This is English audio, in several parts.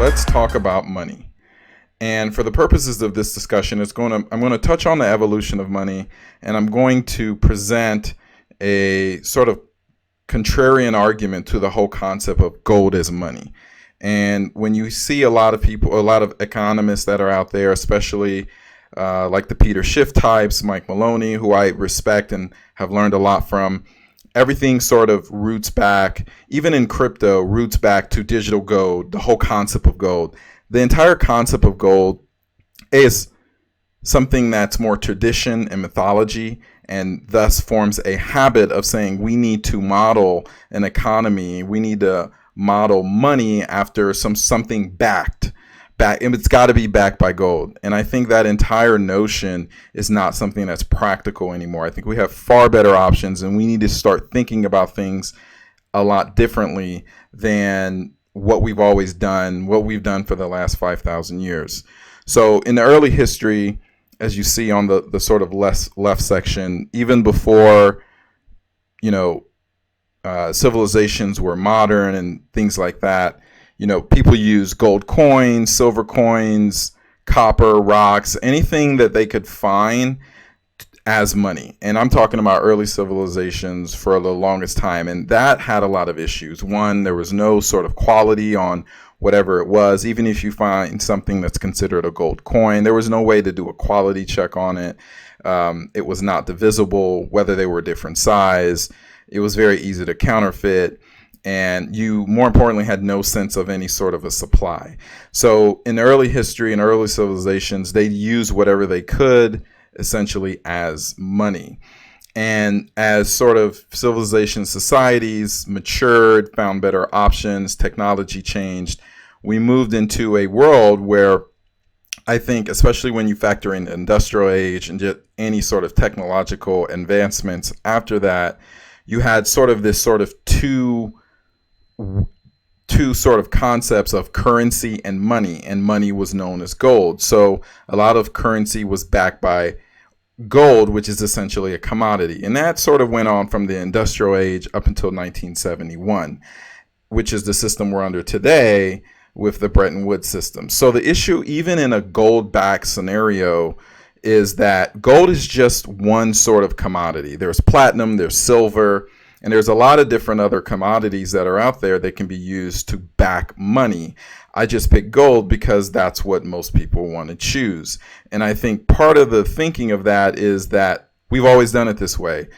let's talk about money. And for the purposes of this discussion, I'm going to touch on the evolution of money, and I'm going to present a sort of contrarian argument to the whole concept of gold as money. And when you see a lot of people, a lot of economists that are out there, especially like the Peter Schiff types, Mike Maloney, who I respect and have learned a lot from, everything sort of roots back, even in crypto, roots back to digital gold, the whole concept of gold. The entire concept of gold is something that's more tradition and mythology, and thus forms a habit of saying we need to model an economy, we need to model money after something backed. It's got to be backed by gold. And I think that entire notion is not something that's practical anymore. I think we have far better options, and we need to start thinking about things a lot differently than what we've always done, what we've done for the last 5,000 years. So in the early history, as you see on the sort of left section, even before, civilizations were modern and things like that, people use gold coins, silver coins, copper, rocks, anything that they could find as money. And I'm talking about early civilizations for the longest time. And that had a lot of issues. One, there was no sort of quality on whatever it was. Even if you find something that's considered a gold coin, there was no way to do a quality check on it. It was not divisible, whether they were a different size. It was very easy to counterfeit. And you, more importantly, had no sense of any sort of a supply. So in early history and early civilizations, they used whatever they could essentially as money. And as sort of civilization societies matured, found better options, technology changed, we moved into a world where I think, especially when you factor in the industrial age and just any sort of technological advancements after that, you had sort of this sort of two sort of concepts of currency and money was known as gold. So a lot of currency was backed by gold, which is essentially a commodity. And that sort of went on from the industrial age up until 1971, which is the system we're under today with the Bretton Woods system. So the issue, even in a gold-backed scenario, is that gold is just one sort of commodity. There's platinum, there's silver, and there's a lot of different other commodities that are out there that can be used to back money. I just picked gold because that's what most people want to choose. And I think part of the thinking of that is that we've always done it this way.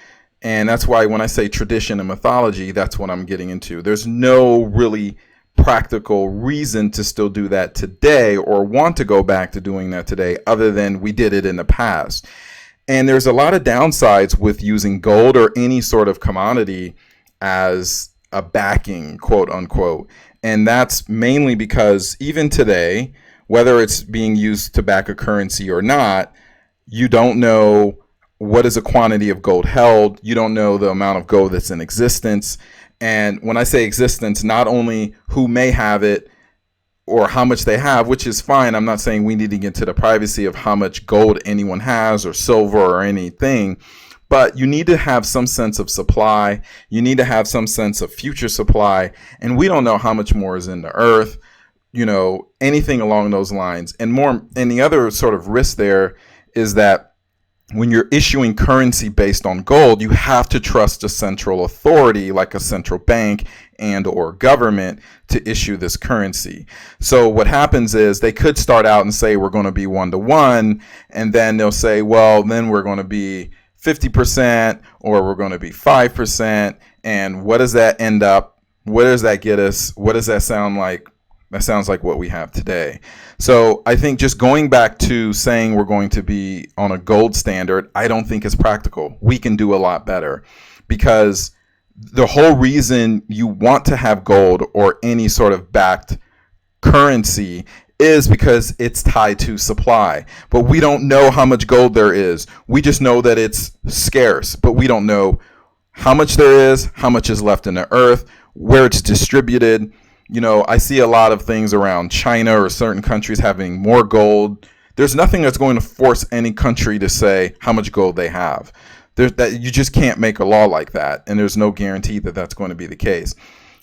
And that's why when I say tradition and mythology, that's what I'm getting into. There's no really practical reason to still do that today or want to go back to doing that today, other than we did it in the past. And there's a lot of downsides with using gold or any sort of commodity as a backing, quote unquote. And that's mainly because even today, whether it's being used to back a currency or not, you don't know what is a quantity of gold held. You don't know the amount of gold that's in existence. And when I say existence, not only who may have it or how much they have, which is fine. I'm not saying we need to get into the privacy of how much gold anyone has or silver or anything, but you need to have some sense of supply. You need to have some sense of future supply. And we don't know how much more is in the earth, anything along those lines. And the other sort of risk there is that when you're issuing currency based on gold, you have to trust a central authority like a central bank and or government to issue this currency. So what happens is they could start out and say we're going to be 1-to-1, and then they'll say, well, then we're going to be 50% or we're going to be 5%. And what does that end up? Where does that get us? What does that sound like? That sounds like what we have today. So I think just going back to saying we're going to be on a gold standard, I don't think is practical. We can do a lot better, because the whole reason you want to have gold or any sort of backed currency is because it's tied to supply. But we don't know how much gold there is. We just know that it's scarce, but we don't know how much there is, how much is left in the earth, where it's distributed. I see a lot of things around China or certain countries having more gold. There's nothing that's going to force any country to say how much gold they have. That you just can't make a law like that, and there's no guarantee that that's going to be the case.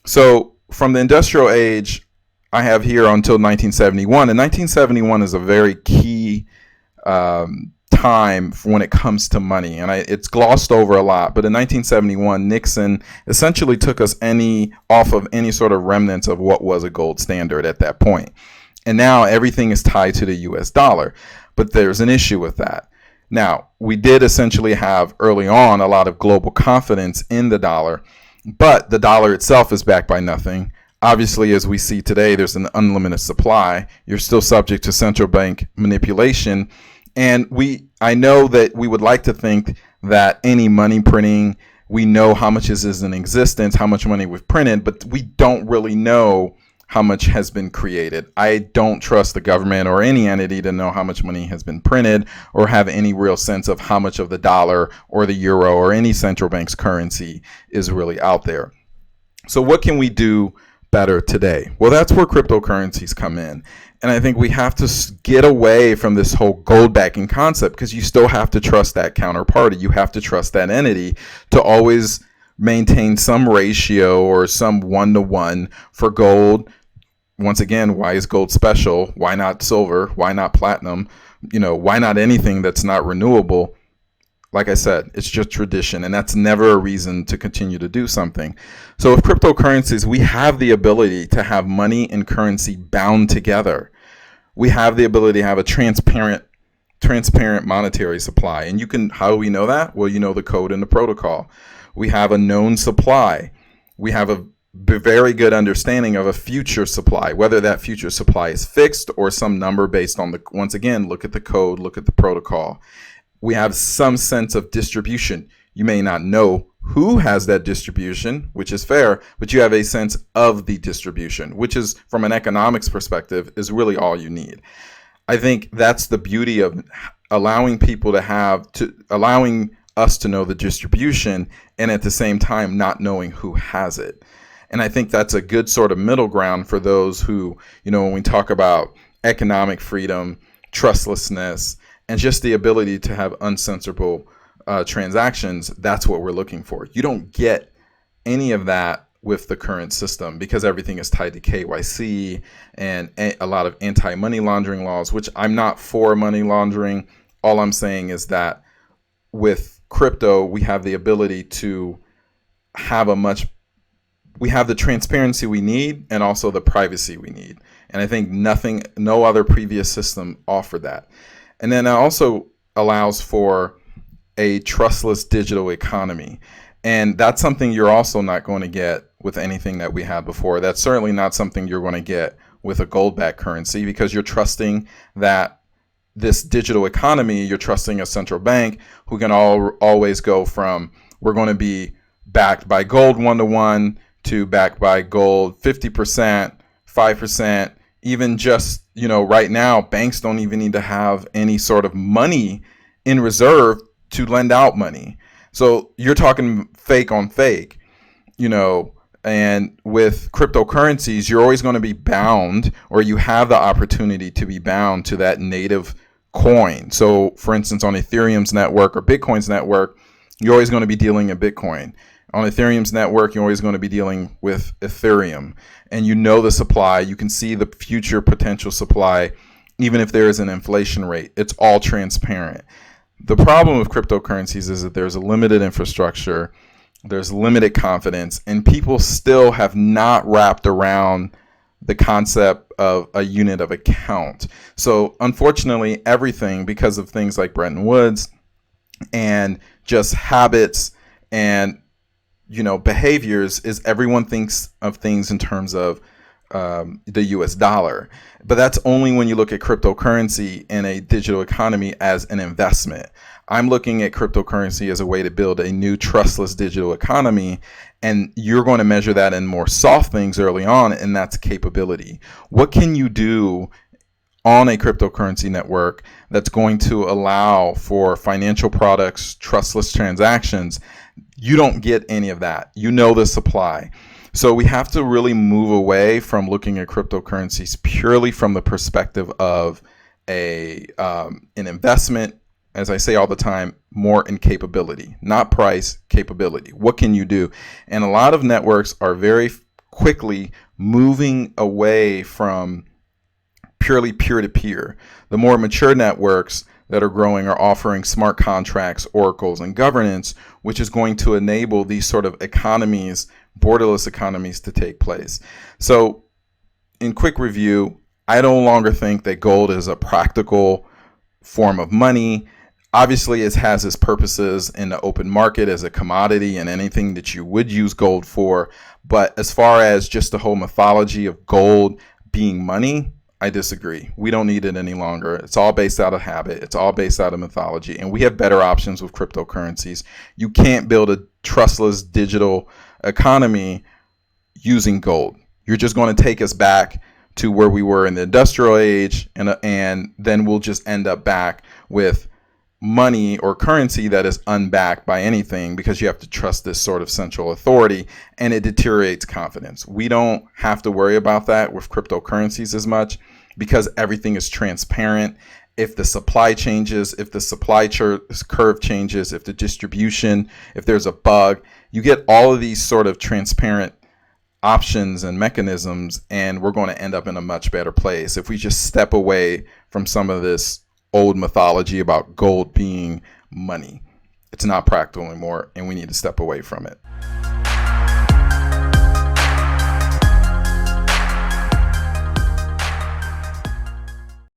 So from the industrial age I have here until 1971, and 1971 is a very key time when it comes to money, and it's glossed over a lot. But in 1971, Nixon essentially took us off of any sort of remnants of what was a gold standard at that point, and now everything is tied to the U.S. dollar. But there's an issue with that. Now, we did essentially have early on a lot of global confidence in the dollar, but the dollar itself is backed by nothing. Obviously, as we see today, there's an unlimited supply. You're still subject to central bank manipulation. And I know that we would like to think that any money printing, we know how much is in existence, how much money we've printed, but we don't really know how much has been created. I don't trust the government or any entity to know how much money has been printed or have any real sense of how much of the dollar or the euro or any central bank's currency is really out there. So what can we do better today? Well, that's where cryptocurrencies come in. And I think we have to get away from this whole gold backing concept, because you still have to trust that counterparty. You have to trust that entity to always maintain some ratio or some 1-to-1 for gold. Once again, why is gold special? Why not silver? Why not platinum? Why not anything that's not renewable? Like I said, it's just tradition, and that's never a reason to continue to do something. So with cryptocurrencies, we have the ability to have money and currency bound together. We have the ability to have a transparent monetary supply. And how do we know that? Well, the code and the protocol. We have a known supply. We have a very good understanding of a future supply, whether that future supply is fixed or some number based on once again, look at the code, look at the protocol. We have some sense of distribution. You may not know who has that distribution, which is fair, but you have a sense of the distribution, which is, from an economics perspective, is really all you need. I think that's the beauty of allowing us to know the distribution, and at the same time not knowing who has it. And I think that's a good sort of middle ground for those who, when we talk about economic freedom, trustlessness, and just the ability to have uncensorable transactions, that's what we're looking for. You don't get any of that with the current system, because everything is tied to KYC and a lot of anti-money laundering laws, which I'm not for money laundering. All I'm saying is that with crypto, we have the ability to have we have the transparency we need and also the privacy we need. And I think no other previous system offered that. And then it also allows for a trustless digital economy. And that's something you're also not going to get with anything that we had before. That's certainly not something you're going to get with a gold-backed currency, because you're trusting that this digital economy, you're trusting a central bank who can always go from, we're going to be backed by gold 1-to-1 to backed by gold 50%, 5%, even just, right now, banks don't even need to have any sort of money in reserve to lend out money. So you're talking fake on fake, and with cryptocurrencies, you're always going to be bound, or you have the opportunity to be bound to that native coin. So for instance, on Ethereum's network or Bitcoin's network, you're always going to be dealing in Bitcoin. On Ethereum's network, you're always going to be dealing with Ethereum, and the supply. You can see the future potential supply, even if there is an inflation rate. It's all transparent. The problem with cryptocurrencies is that there's a limited infrastructure, there's limited confidence, and people still have not wrapped around the concept of a unit of account. So unfortunately, everything, because of things like Bretton Woods and just habits and behaviors, is everyone thinks of things in terms of the US dollar. But that's only when you look at cryptocurrency in a digital economy as an investment. I'm looking at cryptocurrency as a way to build a new trustless digital economy, and you're going to measure that in more soft things early on, and that's capability. What can you do on a cryptocurrency network that's going to allow for financial products, trustless transactions? You don't get any of that. The supply. So we have to really move away from looking at cryptocurrencies purely from the perspective of an investment, as I say all the time, more in capability, not price, capability. What can you do? And a lot of networks are very quickly moving away from purely peer-to-peer. The more mature networks that are growing are offering smart contracts, oracles, and governance, which is going to enable these sort of economies, borderless economies, to take place. So in quick review, I no longer think that gold is a practical form of money. Obviously, it has its purposes in the open market as a commodity and anything that you would use gold for. But as far as just the whole mythology of gold being money, I disagree. We don't need it any longer. It's all based out of habit. It's all based out of mythology. And we have better options with cryptocurrencies. You can't build a trustless digital economy using gold. You're just going to take us back to where we were in the industrial age, and then we'll just end up back with money or currency that is unbacked by anything, because you have to trust this sort of central authority, and it deteriorates confidence. We don't have to worry about that with cryptocurrencies as much, because everything is transparent. If the supply changes, if the supply curve changes, if the distribution, if there's a bug, you get all of these sort of transparent options and mechanisms, and we're going to end up in a much better place if we just step away from some of this old mythology about gold being money. It's not practical anymore, and we need to step away from it.